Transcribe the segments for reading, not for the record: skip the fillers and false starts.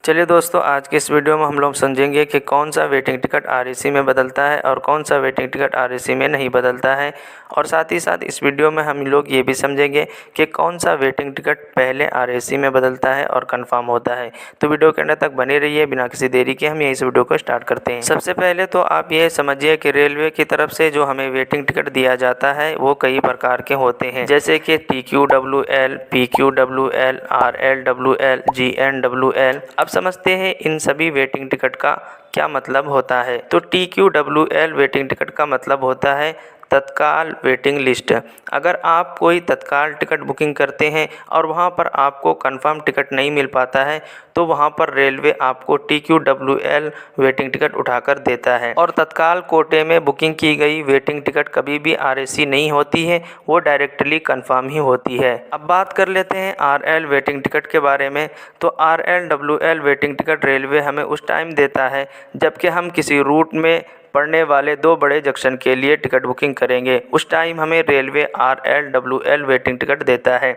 चलिए दोस्तों, आज के इस वीडियो में हम लोग समझेंगे कि कौन सा वेटिंग टिकट आरएसी में बदलता है और कौन सा वेटिंग टिकट आरएसी में नहीं बदलता है। और साथ ही साथ इस वीडियो में हम लोग ये भी समझेंगे कि कौन सा वेटिंग टिकट पहले आरएसी में बदलता है और कंफर्म होता है। तो वीडियो के अंत तक बने रहिए, बिना किसी देरी के हम इस वीडियो को स्टार्ट करते हैं। सबसे पहले तो आप ये समझिए कि रेलवे की तरफ से जो हमें वेटिंग टिकट दिया जाता है वो कई प्रकार के होते हैं, जैसे कि TQWL, PQWL, RLWL, GNWL। अब समझते हैं इन सभी वेटिंग टिकट का क्या मतलब होता है। तो TQWL वेटिंग टिकट का मतलब होता है तत्काल वेटिंग लिस्ट। अगर आप कोई तत्काल टिकट बुकिंग करते हैं और वहां पर आपको कंफर्म टिकट नहीं मिल पाता है तो वहां पर रेलवे आपको TQWL वेटिंग टिकट उठाकर देता है। और तत्काल कोटे में बुकिंग की गई वेटिंग टिकट कभी भी आरएसी नहीं होती है, वो डायरेक्टली कंफर्म ही होती है। अब बात कर लेते हैं RL वेटिंग टिकट के बारे में। तो RLWL वेटिंग टिकट रेलवे हमें उस टाइम देता है जबकि हम किसी रूट में पड़ने वाले 2 बड़े जंक्शन के लिए टिकट बुकिंग करेंगे। उस टाइम हमें रेलवे RLWL वेटिंग टिकट देता है।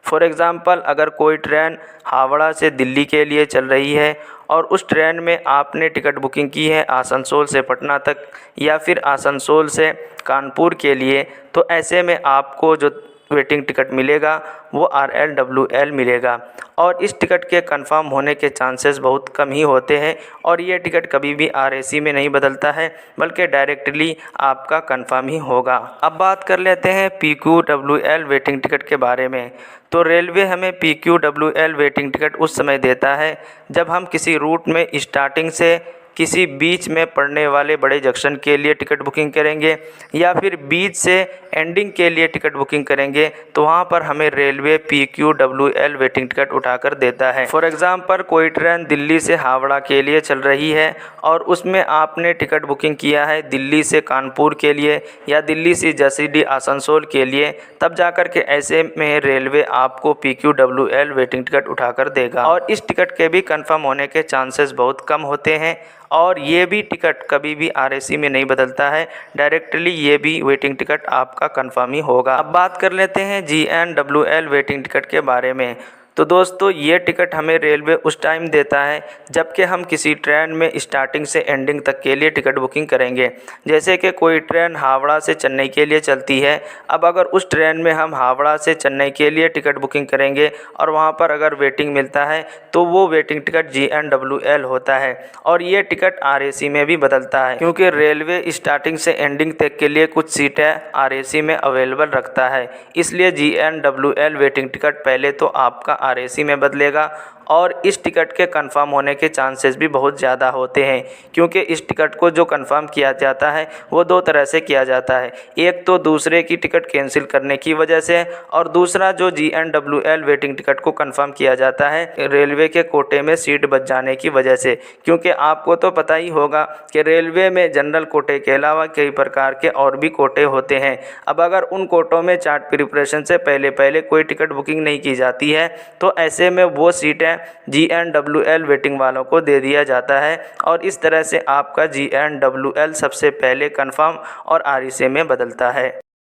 फॉर एग्ज़ाम्पल, अगर कोई ट्रेन हावड़ा से दिल्ली के लिए चल रही है और उस ट्रेन में आपने टिकट बुकिंग की है आसनसोल से पटना तक या फिर आसनसोल से कानपुर के लिए, तो ऐसे में आपको जो वेटिंग टिकट मिलेगा वो RLWL मिलेगा। और इस टिकट के कंफर्म होने के चांसेस बहुत कम ही होते हैं और ये टिकट कभी भी आरएसी में नहीं बदलता है, बल्कि डायरेक्टली आपका कंफर्म ही होगा। अब बात कर लेते हैं PQWL वेटिंग टिकट के बारे में। तो रेलवे हमें PQWL वेटिंग टिकट उस समय देता है जब हम किसी रूट में स्टार्टिंग से किसी बीच में पड़ने वाले बड़े जंक्शन के लिए टिकट बुकिंग करेंगे या फिर बीच से एंडिंग के लिए टिकट बुकिंग करेंगे, तो वहाँ पर हमें रेलवे PQWL वेटिंग टिकट उठाकर देता है। फॉर एग्ज़ाम्पल, कोई ट्रेन दिल्ली से हावड़ा के लिए चल रही है और उसमें आपने टिकट बुकिंग किया है दिल्ली से कानपुर के लिए या दिल्ली से जसीडीह आसनसोल के लिए, तब जाकर के ऐसे में रेलवे आपको PQWL वेटिंग टिकट उठाकर देगा। और इस टिकट के भी कंफर्म होने के चांसेस बहुत कम होते हैं और ये भी टिकट कभी भी आरएसी में नहीं बदलता है, डायरेक्टली ये भी वेटिंग टिकट आपका कंफर्म ही होगा। अब बात कर लेते हैं GNWL वेटिंग टिकट के बारे में। तो दोस्तों, ये टिकट हमें रेलवे उस टाइम देता है जबकि हम किसी ट्रेन में स्टार्टिंग से एंडिंग तक के लिए टिकट बुकिंग करेंगे। जैसे कि कोई ट्रेन हावड़ा से चेन्नई के लिए चलती है, अब अगर उस ट्रेन में हम हावड़ा से चेन्नई के लिए टिकट बुकिंग करेंगे और वहाँ पर अगर वेटिंग मिलता है तो वो वेटिंग टिकट GNWL होता है। और ये टिकट आरएसी में भी बदलता है क्योंकि रेलवे स्टार्टिंग से एंडिंग तक के लिए कुछ सीटें आरएसी में अवेलेबल रखता है, इसलिए GNWL वेटिंग टिकट पहले तो आपका आरएसी में बदलेगा। और इस टिकट के कंफर्म होने के चांसेस भी बहुत ज़्यादा होते हैं क्योंकि इस टिकट को जो कंफर्म किया जाता है वो 2 तरह से किया जाता है। एक तो दूसरे की टिकट कैंसिल करने की वजह से, और दूसरा जो GNWL वेटिंग टिकट को कंफर्म किया जाता है रेलवे के कोटे में सीट बच जाने की वजह से। क्योंकि आपको तो पता ही होगा कि रेलवे में जनरल कोटे के अलावा कई प्रकार के और भी कोटे होते हैं। अब अगर उन कोटों में चार्ट प्रिपरेशन से पहले कोई टिकट बुकिंग नहीं की जाती है तो ऐसे में वो सीटें GNWL वेटिंग वालों को दे दिया जाता है और इस तरह से आपका GNWL सबसे पहले कंफर्म और आरएसी में बदलता है।